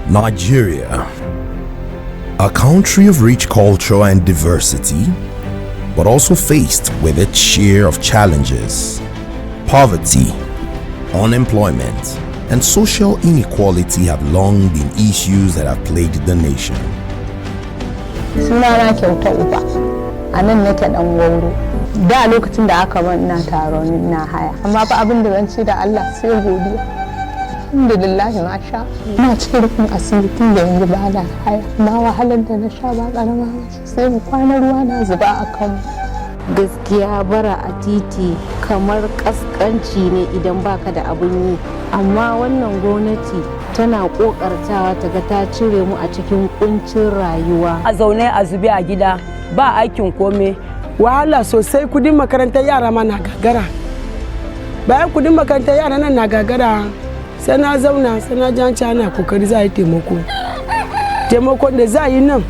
Nigeria, a country of rich culture and diversity, but also faced with its share of challenges. Poverty, unemployment, and social inequality have long been issues that have plagued the nation. Sunana kyauta uba, a nan nake dan Wauro. Da lokacin da aka ban ina taron na haya, amma fa abin da zan ce da Allah sai godiya. Alhamdulillah masha na cikin rufin asiri tun da yanzu ba da haya, amma wahalar da na sha ba karama sai mu kwana ruwa na zuba a kanmu. Gaskiya bara a titi kamar kaskanci ne idan baka da abun yi, amma wannan gwamnati tana kokartawa ta ga ta cire mu a cikin kuncin rayuwa. A zaune a zube a gida ba aikin kome, wahala sosai, kudin makarantar yara ma na gagara. Bayan kudin makarantar yara nan na gagara, sai na zauna sai na janci ana kokari za yi taimako. Taimakon da za yi nan.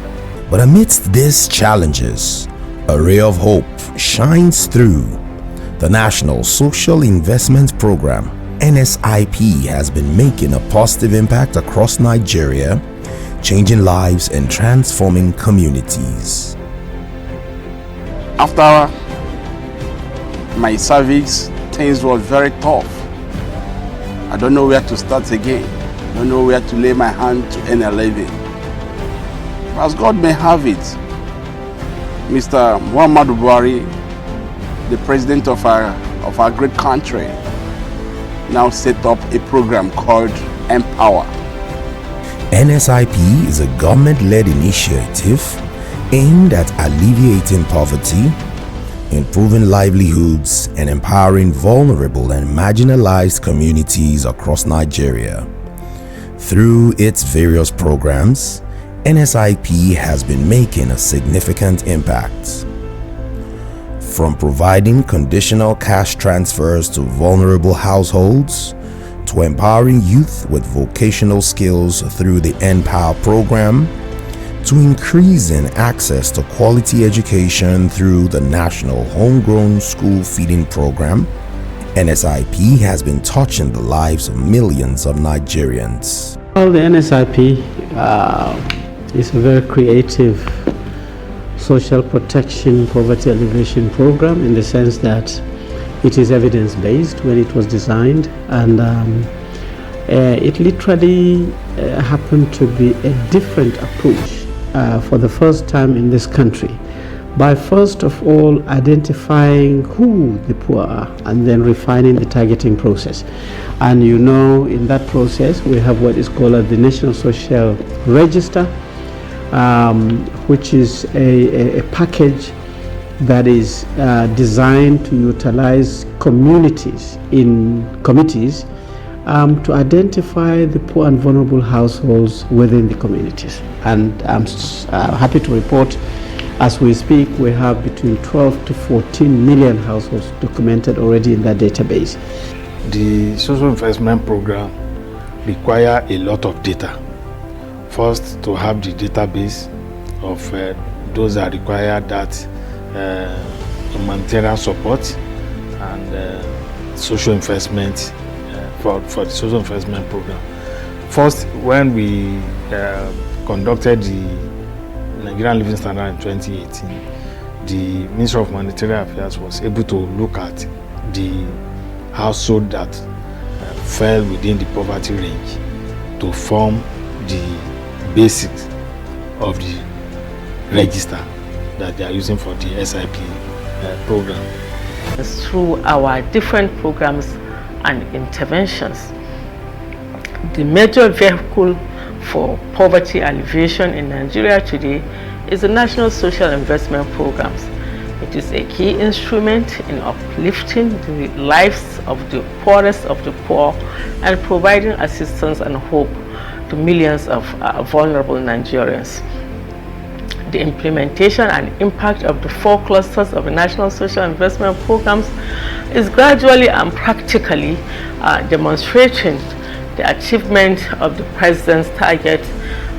But amidst these challenges, a ray of hope shines through. The National Social Investment Program, NSIP, has been making a positive impact across Nigeria, changing lives and transforming communities. After my service, things were very tough. I don't know where to start again. I don't know where to lay my hand to earn a living. As God may have it, Mr. Muhammadu Buhari, the president of our great country, now set up a program called Empower. NSIP is a government-led initiative aimed at alleviating poverty, improving livelihoods, and empowering vulnerable and marginalized communities across Nigeria. Through its various programs, NSIP has been making a significant impact. From providing conditional cash transfers to vulnerable households, to empowering youth with vocational skills through the Empower program, to increasing access to quality education through the National Homegrown School Feeding Program, NSIP has been touching the lives of millions of Nigerians. Well, the NSIP is a very creative social protection poverty alleviation program, in the sense that it is evidence-based when it was designed, and it literally happened to be a different approach for the first time in this country, by first of all identifying who the poor are and then refining the targeting process. And you know, in that process we have what is called the National Social Register, which is a package that is designed to utilize communities in committees to identify the poor and vulnerable households within the communities. And I'm happy to report, as we speak, we have between 12 to 14 million households documented already in that database. The social investment program requires a lot of data. First, to have the database of those that require that humanitarian support and social investment for the social investment program. First, when we conducted the Nigerian Living Standard in 2018, the Ministry of Humanitarian Affairs was able to look at the household that fell within the poverty range to form the basics of the register that they are using for the SIP program. Through our different programs and interventions, the major vehicle for poverty alleviation in Nigeria today is the National Social Investment Programs. It is a key instrument in uplifting the lives of the poorest of the poor and providing assistance and hope to millions of vulnerable Nigerians. The implementation and impact of the 4 clusters of the National Social Investment Programs is gradually and practically demonstrating the achievement of the President's target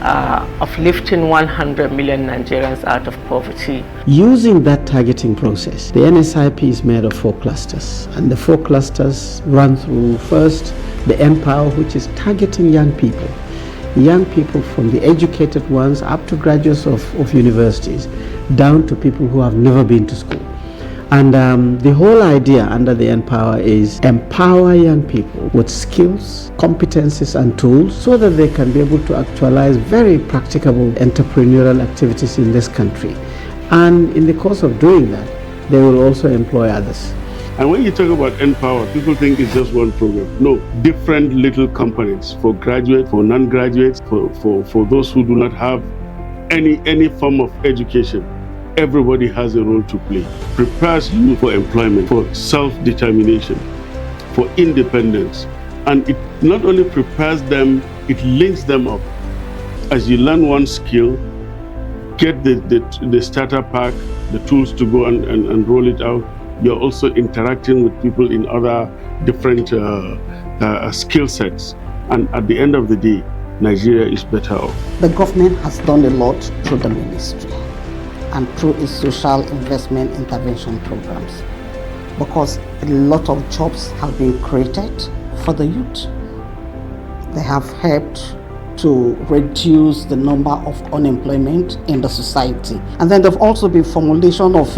of lifting 100 million Nigerians out of poverty. Using that targeting process, the NSIP is made of 4 clusters, and the 4 clusters run through, first, the Empower, which is targeting young people. young people from the educated ones up to graduates of universities, down to people who have never been to school. And the whole idea under the Empower is empower young people with skills, competencies and tools so that they can be able to actualize very practicable entrepreneurial activities in this country. And in the course of doing that, they will also employ others. And when you talk about Empower, people think it's just one program. No, different little components for graduates, for non-graduates, for those who do not have any form of education. Everybody has a role to play. Prepares you for employment, for self-determination, for independence. And it not only prepares them, it links them up. As you learn one skill, get the starter pack, the tools to go and roll it out, you're also interacting with people in other different skill sets. And at the end of the day, Nigeria is better off. The government has done a lot through the ministry and through its social investment intervention programs, because a lot of jobs have been created for the youth. They have helped to reduce the number of unemployment in the society. And then there have also been formulation of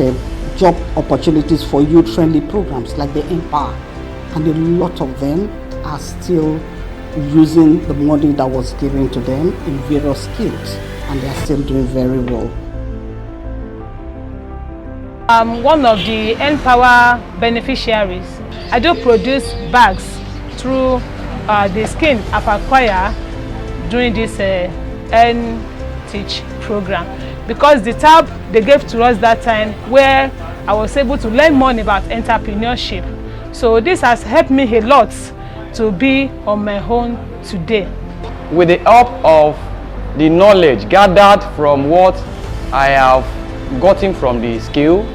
job opportunities for youth-friendly programs like the Empower. And a lot of them are still using the money that was given to them in various skills, and they are still doing very well. I'm one of the Empower beneficiaries. I do produce bags through the scheme I've acquired during this Teach program, because the tab they gave to us that time where I was able to learn more about entrepreneurship. So this has helped me a lot to be on my own today. With the help of the knowledge gathered from what I have gotten from the skill,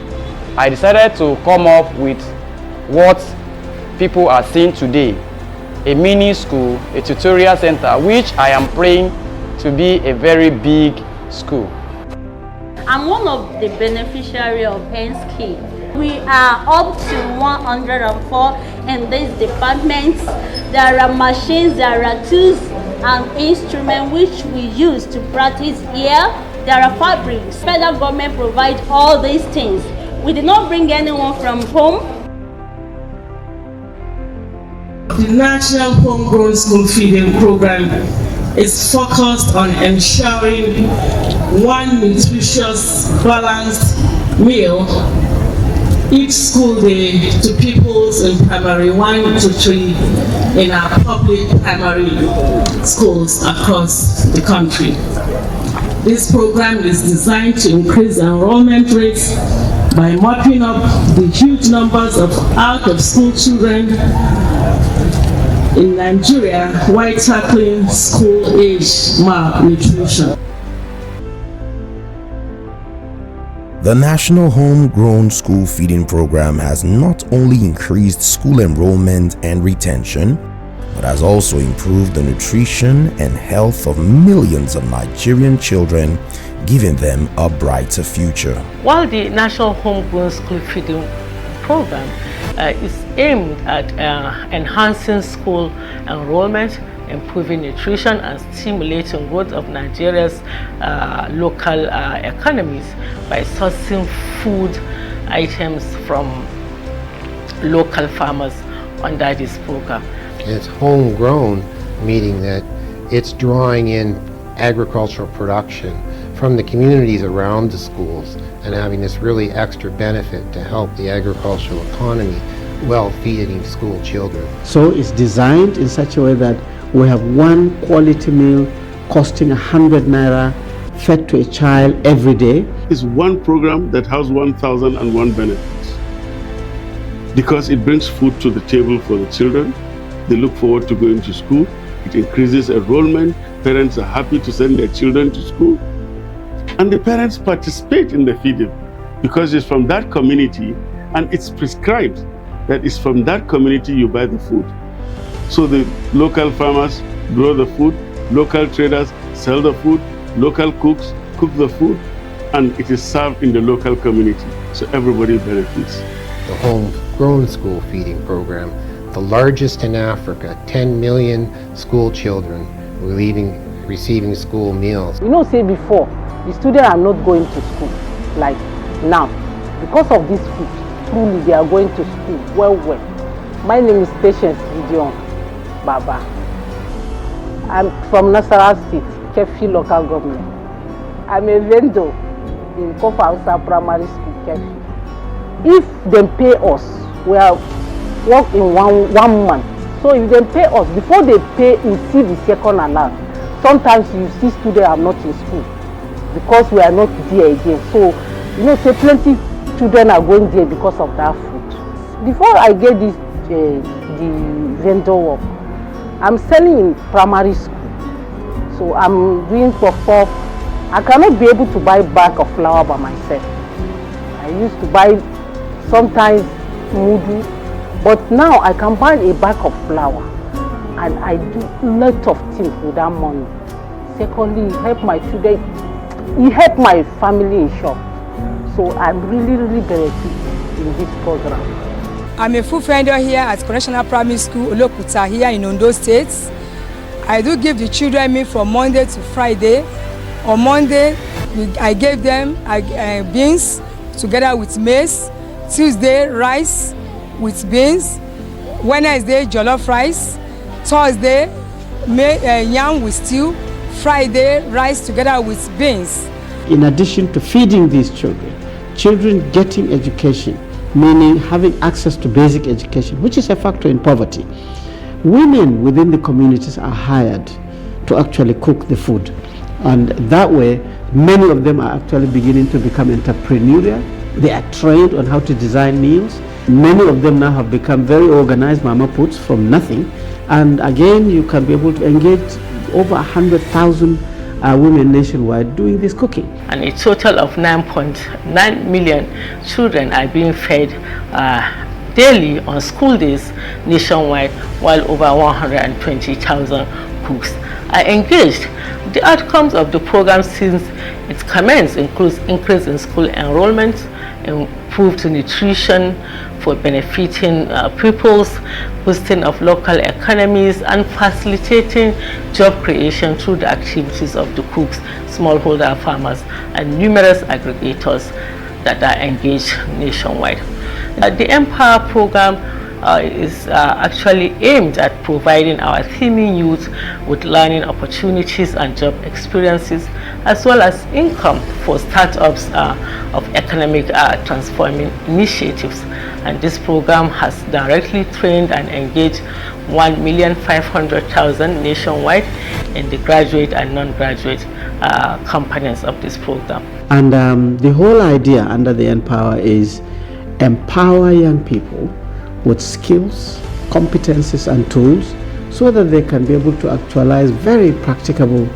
I decided to come up with what people are seeing today, a mini school, a tutorial center, which I am praying to be a very big school. I'm one of the beneficiaries of NSIP. We are up to 104 in this department. There are machines, there are tools and instruments which we use to practice here. There are fabrics. Federal government provides all these things. We did not bring anyone from home. The National Homegrown School Feeding Program is focused on ensuring one nutritious, balanced meal each school day to pupils in primary 1 to 3 in our public primary schools across the country. This program is designed to increase enrollment rates by mopping up the huge numbers of out-of-school children in Nigeria while tackling school-age malnutrition. The National Homegrown School Feeding Program has not only increased school enrollment and retention, but has also improved the nutrition and health of millions of Nigerian children, giving them a brighter future. While the National Homegrown School Feeding Program is aimed at enhancing school enrollment, improving nutrition and stimulating growth of Nigeria's local economies by sourcing food items from local farmers under this program. It's homegrown, meaning that it's drawing in agricultural production from the communities around the schools and having this really extra benefit to help the agricultural economy while feeding school children. So it's designed in such a way that we have one quality meal costing 100 naira fed to a child every day. It's one program that has 1,001 benefits because it brings food to the table for the children. They look forward to going to school. It increases enrollment. Parents are happy to send their children to school. And the parents participate in the feeding because it's from that community and it's prescribed that it's from that community you buy the food. So the local farmers grow the food, local traders sell the food, local cooks cook the food, and it is served in the local community. So everybody benefits. The Homegrown School Feeding Program, the largest in Africa, 10 million school children receiving school meals. You know, say before, the students are not going to school, like now. Because of this food, truly they are going to school well. My name is Patience Gideon Baba. I'm from Nasarawa State, Kefi local government. I'm a vendor in Kofa Primary School, Kefi. If they pay us, we are work in one month. So if they pay us, before they pay, we see the second allowance. Sometimes you see students are not in school because we are not there again. So, you know, say plenty children are going there because of that food. Before I get this, the vendor work, I'm selling in primary school. So I'm doing puff-puff. I cannot be able to buy a bag of flour by myself. I used to buy sometimes mudu, but now I can buy a bag of flour and I do a lot of things with that money. Secondly, it help my children, it help my family in short. So I'm really benefiting in this program. I'm a food vendor here at Correctional Primary School, Olokuta, here in Ondo State. I do give the children meal from Monday to Friday. On Monday, I gave them beans together with maize. Tuesday, rice with beans. Wednesday, jollof rice. Thursday, yam with stew. Friday, rice together with beans. In addition to feeding these children getting education, meaning having access to basic education, which is a factor in poverty. Women within the communities are hired to actually cook the food. And that way, many of them are actually beginning to become entrepreneurial. They are trained on how to design meals. Many of them now have become very organized mama puts from nothing. And again, you can be able to engage over 100,000 women nationwide doing this cooking. And a total of 9.9 million children are being fed daily on school days nationwide, while over 120,000 cooks are engaged. The outcomes of the program since its commencement includes increase in school enrollment, improved nutrition for benefiting pupils, boosting of local economies, and facilitating job creation through the activities of the cooks, smallholder farmers, and numerous aggregators that are engaged nationwide. The Empower program is actually aimed at providing our teeming youth with learning opportunities and job experiences, as well as income for startups of economic transforming initiatives. And this program has directly trained and engaged 1,500,000 nationwide in the graduate and non-graduate components of this program. And the whole idea under the Empower is empower young people with skills, competencies, and tools so that they can be able to actualize very practicable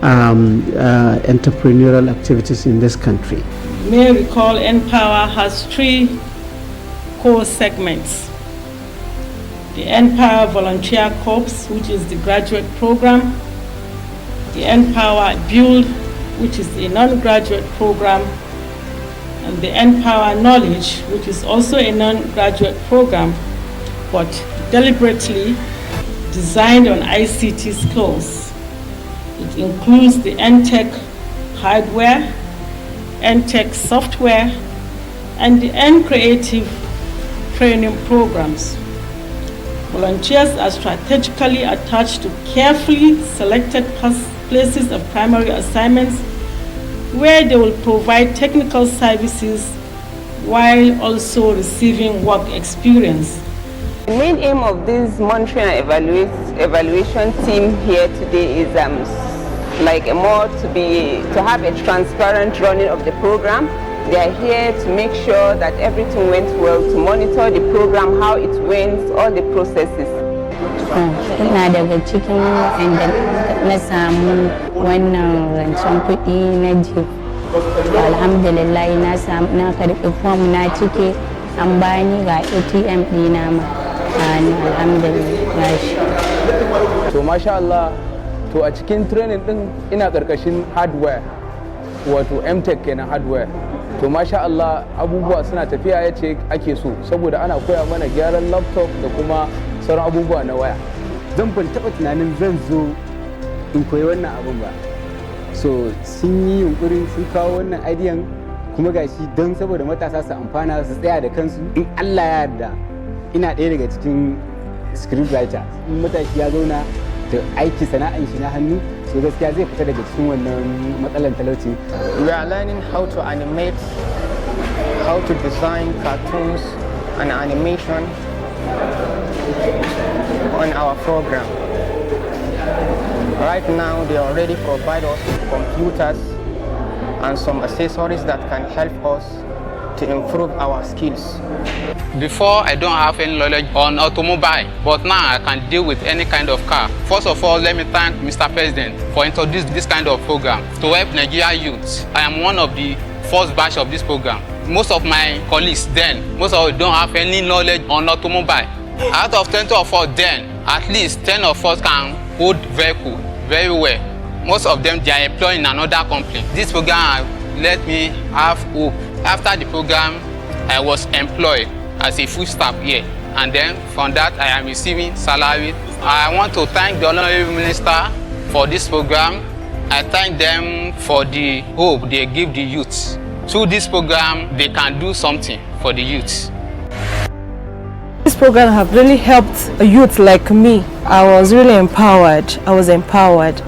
entrepreneurial activities in this country. You may recall Empower has 3 core segments. The Empower Volunteer Corps, which is the graduate program. The Empower Build, which is a non-graduate program. And the Empower Knowledge, which is also a non-graduate program, but deliberately designed on ICT skills. It includes the NTech hardware, NTech software, and the N-Creative training programs. Volunteers are strategically attached to carefully selected places of primary assignments where they will provide technical services while also receiving work experience. The main aim of this monitoring and evaluation team here today is to have a transparent running of the program. They are here to make sure that everything went well, to monitor the program, how it went, all the processes. Ina daga cikin wanda na samu wannan rancen kuɗi na je. Alhamdulillah na karɓi form na cike an bani ga ATM ɗina ma. Alhamdulillah. To masha Allah, to a cikin training ɗin ina ƙarƙashin hardware, wato MTech kenan hardware. To masha Allah abubuwa suna tafiya yace ake so saboda ana koya mana gyaran laptop da kuma sauran abubuwa na waya. Zan ban taɓa tunanin zan zo in koyi wannan abun ba. So sun yi yunkurin sun kawo wannan idean kuma gashi don saboda matasa su amfana su tsaya da kansu. In Allah ya yarda ina ɗaya daga cikin script writer. In matashi ya zauna da aiki sana'an shi na hannu, so gaskiya zai fita daga cikin wannan matsalan talauci. We are learning how to animate, how to design cartoons and animation on our program. Right now, they already provide us with computers and some accessories that can help us to improve our skills. Before, I don't have any knowledge on automobile, but now I can deal with any kind of car. First of all, let me thank Mr. President for introducing this kind of program to help Nigerian youths. I am one of the first batch of this program. Most of my colleagues then, most of them don't have any knowledge on automobile. Out of 20 of us then, at least 10 of us can hold vehicle very well. Most of them, they are employed in another company. This program let me have hope. After the program, I was employed as a full staff here. And then from that, I am receiving salary. I want to thank the Honorable Minister for this program. I thank them for the hope they give the youth. Through this program, they can do something for the youth. This program have really helped a youth like me. I was really empowered. I was empowered.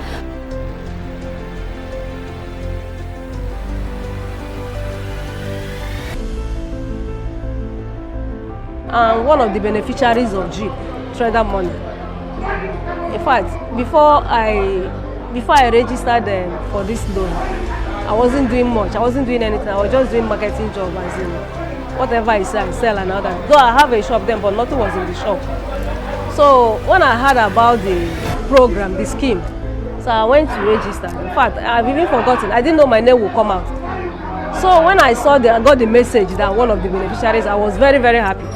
I'm one of the beneficiaries of G, Trader Money. In fact, before I registered for this loan, I wasn't doing much. I wasn't doing anything. I was just doing marketing job as in whatever I sell and all that. Though I have a shop then, but nothing was in the shop. So when I heard about the program, the scheme, so I went to register. In fact, I've even forgotten. I didn't know my name would come out. So when I got the message that one of the beneficiaries, I was very, very happy.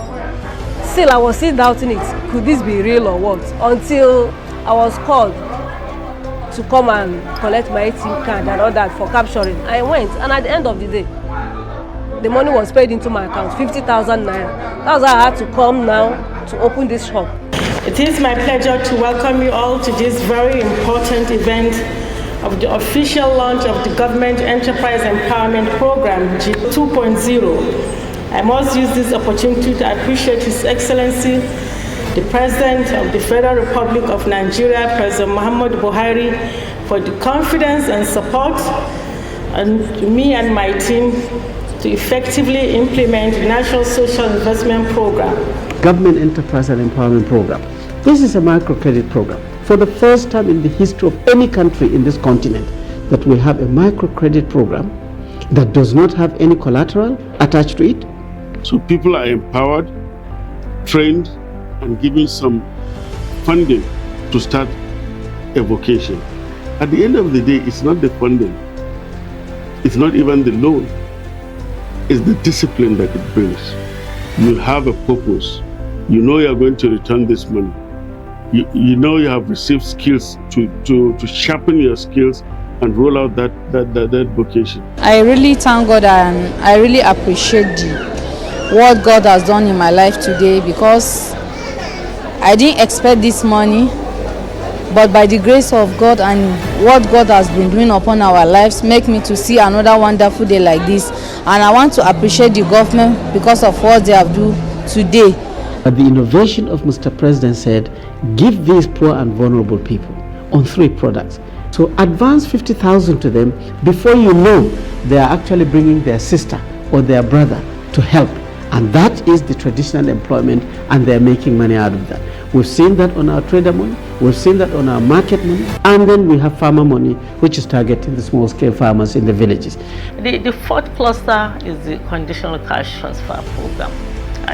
Still, I was still doubting it. Could this be real or what? Until I was called to come and collect my ATM card and all that for capturing. I went, and at the end of the day, the money was paid into my account, 50,000 naira. That's why I had to come now to open this shop. It is my pleasure to welcome you all to this very important event of the official launch of the Government Enterprise Empowerment Program, G 2.0. I must use this opportunity to appreciate His Excellency, the President of the Federal Republic of Nigeria, President Muhammadu Buhari, for the confidence and support and me and my team to effectively implement the National Social Investment Program. Government Enterprise and Empowerment Program. This is a microcredit program. For the first time in the history of any country in this continent, that we have a microcredit program that does not have any collateral attached to it. So people are empowered, trained, and given some funding to start a vocation. At the end of the day, it's not the funding, it's not even the loan, it's the discipline that it brings. You have a purpose. You know you're going to return this money. You know you have received skills to sharpen your skills and roll out that vocation. I really thank God and I really appreciate what God has done in my life today, because I didn't expect this money, but by the grace of God and what God has been doing upon our lives, make me to see another wonderful day like this. And I want to appreciate the government because of what they have done today. But the innovation of Mr. President said, give these poor and vulnerable people on 3 products. So advance 50,000 to them before you know they are actually bringing their sister or their brother to help. And that is the traditional employment, and they're making money out of that. We've seen that on our trader money, we've seen that on our market money, and then we have farmer money, which is targeting the small-scale farmers in the villages. The fourth cluster is the conditional cash transfer program.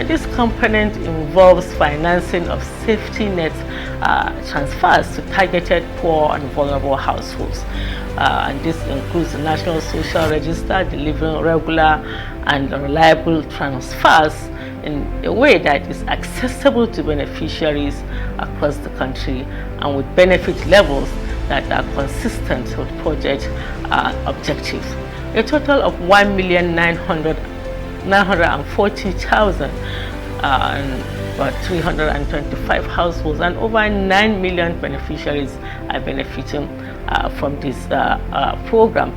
This component involves financing of safety net transfers to targeted poor and vulnerable households. And this includes the National Social Register, delivering regular and reliable transfers in a way that is accessible to beneficiaries across the country and with benefit levels that are consistent with project objectives. A total of 1,940,000 and about 325 households, and over 9 million beneficiaries are benefiting from this program.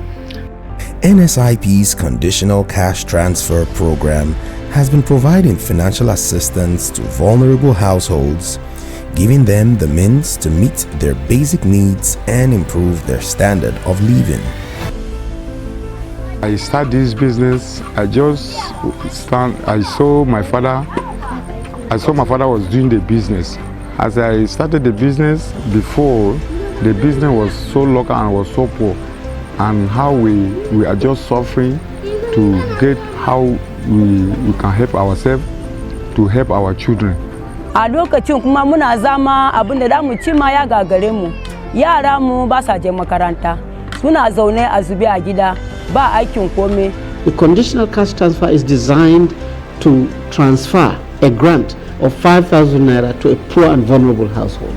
NSIP's Conditional Cash Transfer Program has been providing financial assistance to vulnerable households, giving them the means to meet their basic needs and improve their standard of living. I started this business. I saw my father was doing the business. As I started the business, before, the business was so local and was so poor, and how we are just suffering to get how we can help ourselves to help our children. A lokacin kuma muna zama abinda da mu ci ma ya gagare mu. Yara mu ba sa je makaranta. Suna zaune a zube a gida ba aikin komai. The conditional cash transfer is designed to transfer a grant of 5,000 naira to a poor and vulnerable household.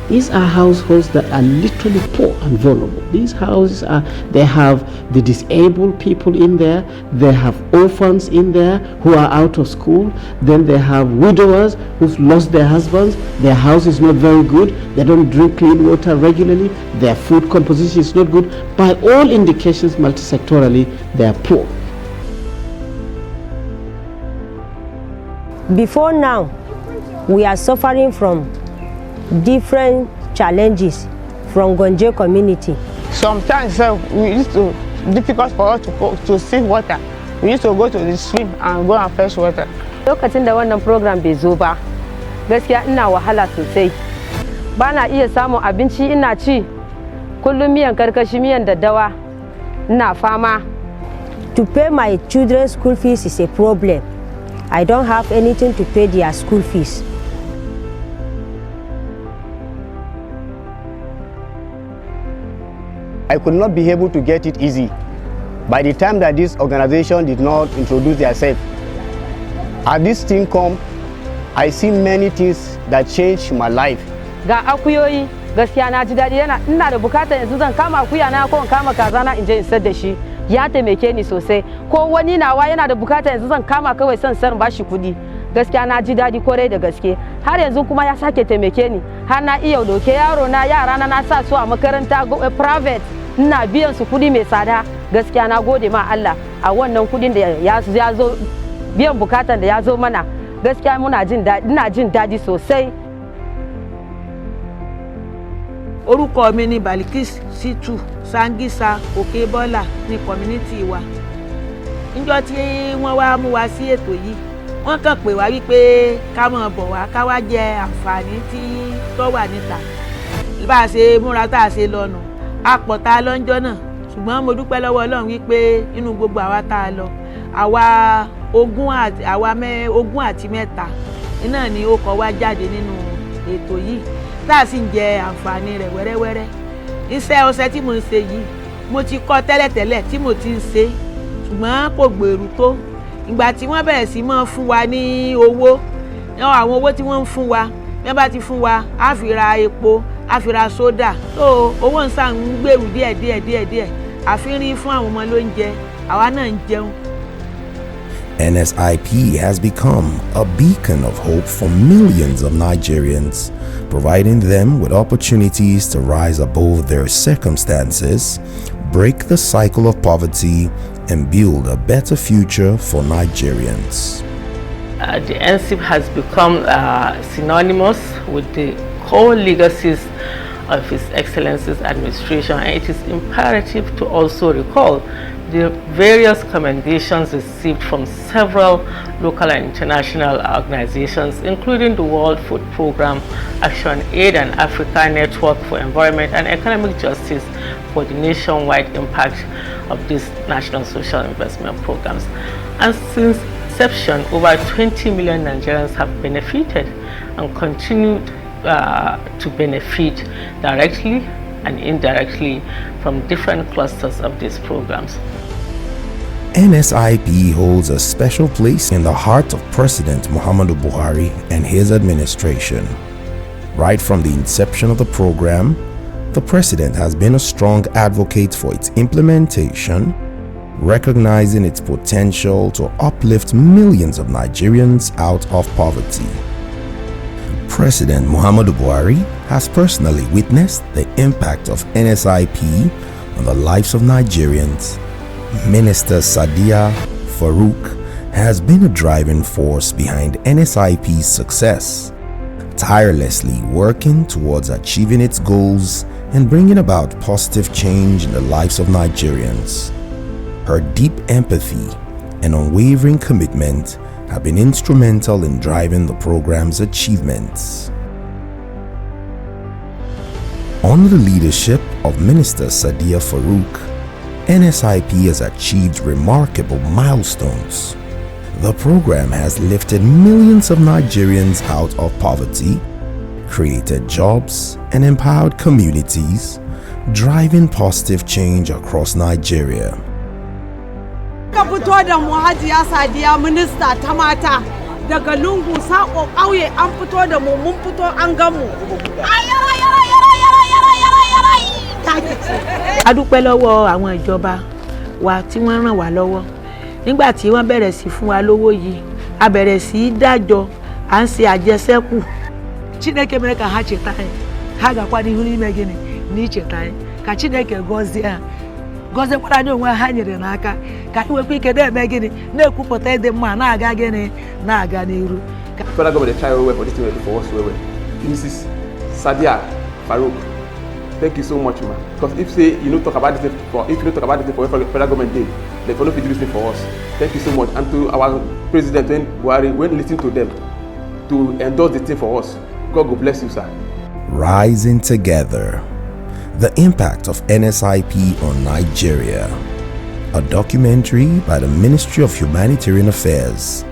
These are households that are literally poor and vulnerable. These houses they have the disabled people in there, they have orphans in there who are out of school, then they have widowers who've lost their husbands, their house is not very good, they don't drink clean water regularly, their food composition is not good. By all indications, multisectorally, they are poor. Before now, we are suffering from different challenges from Gonje community. Sometimes difficult for us to see water. We used to go to the stream and go and fetch water. Lokacin da wannan program bai zo ba, gaskiya ina wahala sosai. Bana iya samun abinci ina ci, kullum miyan karkashi miyan daddawa, ina fama. To pay my children's school fees is a problem. I don't have anything to pay their school fees. I could not be able to get it easy. By the time that this organization did not introduce themselves, as this thing come, I see many things that changed my life. Ga akuyoyi gaskiya na ji daɗi ina da bukatar yanzu zan kama akuya na ko in kama kaza na in je in sayar da shi. Ya taimake ni sosai. Ko wani nawa yana da bukatar yanzu zan kama kawai son sayar bashi kuɗi. Gaskiya na ji daɗi kwarai da gaske. Har yanzu kuma ya sake taimake ni. Har na iya doke yaro na yara na sa su a makaranta private. Ina biyan su kuɗi mai tsada. Gaskiya na gode ma Allah a wannan kuɗin da ya zo biyan bukatan da ya zo mana. Gaskiya ina jin daɗi sosai. Orúkọ mi ni Balikis Situ Sangisa Okebola ní community wa. Níjọ́ tí wọ́n wá mú wa sí ètò yìí, wọ́n kàn pè wá wípé ká máa bọ̀ wá ká wá jẹ àǹfààní tó wà níta. Bá a ṣe múra tá a ṣe lọ́nu, a pọ̀ tá a lọ́njọ́ náà, ṣùgbọ́n mo dúpẹ́ lọ́wọ́ Ọlọ́run wípé inú gbogbo àwa tá a lọ, àwa ogún àti mẹ́ta iná ni ó kọ wá jáde nínú ètò yìí. Tá a sì ń jẹ àǹfààní rẹ̀ wẹ́rẹ́wẹ́rẹ́. Iṣẹ́ ọṣẹ tí mo ń ṣe yìí, mo ti kọ́ tẹ́lẹ̀tẹ́lẹ̀ tí mo ti ń ṣe, ṣùgbọ́n kò gbèrú tó. Ìgbà tí wọ́n bẹ̀rẹ̀ sí máa fún wa ní owó, àwọn owó tí wọ́n ń fún wa, bí wọ́n bá ti fún wa, á fi ra epo, á fi ra sódà. Tó owó ń sàn ń gbèrú díẹ̀. Àfi rí fún àwọn ọmọ lóúnjẹ, àwa náà ń jẹun. NSIP has become a beacon of hope for millions of Nigerians, providing them with opportunities to rise above their circumstances, break the cycle of poverty, and build a better future for Nigerians. The NSIP has become synonymous with the core legacies of His Excellency's administration, and it is imperative to also recall the various commendations received from several local and international organizations, including the World Food Programme, Action Aid and Africa Network for Environment and Economic Justice, for the nationwide impact of these national social investment programs. And since inception, over 20 million Nigerians have benefited and continued to benefit directly and indirectly from different clusters of these programs. NSIP holds a special place in the heart of President Muhammadu Buhari and his administration. Right from the inception of the program, the President has been a strong advocate for its implementation, recognizing its potential to uplift millions of Nigerians out of poverty. President Muhammadu Buhari has personally witnessed the impact of NSIP on the lives of Nigerians. Minister Sadiya Farouq has been a driving force behind NSIP's success, tirelessly working towards achieving its goals and bringing about positive change in the lives of Nigerians. Her deep empathy and unwavering commitment have been instrumental in driving the program's achievements. Under the leadership of Minister Sadiya Farouq, NSIP has achieved remarkable milestones. The program has lifted millions of Nigerians out of poverty, created jobs, and empowered communities, driving positive change across Nigeria. Ka fito da mu Hajiya Sadiya minista ta mata daga lungu sako ƙauye an fito da mu mun fito an gan mu. A dúpẹ́ lọ́wọ́ àwọn ìjọba wa tí wọ́n ràn wá lọ́wọ́. Nígbà tí wọ́n bẹ̀rẹ̀ sí fún wa lówó yìí, a bẹ̀rẹ̀ sí dájọ́, à ń ṣe àjẹsẹ́kù. Chineke mere ka ha cheta anyị, ha gakwa n'ihu n'ime gịnị n'icheta anyị. Ka Chineke gọzie ha. Gọziekwara anyị onwe ha nyere n'aka ka anyị nwekwa ike na-eme gịnị na-ekwupụta ịdị mma na-aga gịnị na-aga n'iru. Federal government try well for this thing for us well. Mrs. Sadiya Farouq, thank you so much, ma. Because if say you don't talk about this for federal government day, they follow do this thing for us. Thank you so much, and to our president when Buhari, when listening to them, to endorse the thing for us. God will bless you, sir. Rising Together: The Impact of NSIP on Nigeria. A documentary by the Ministry of Humanitarian Affairs.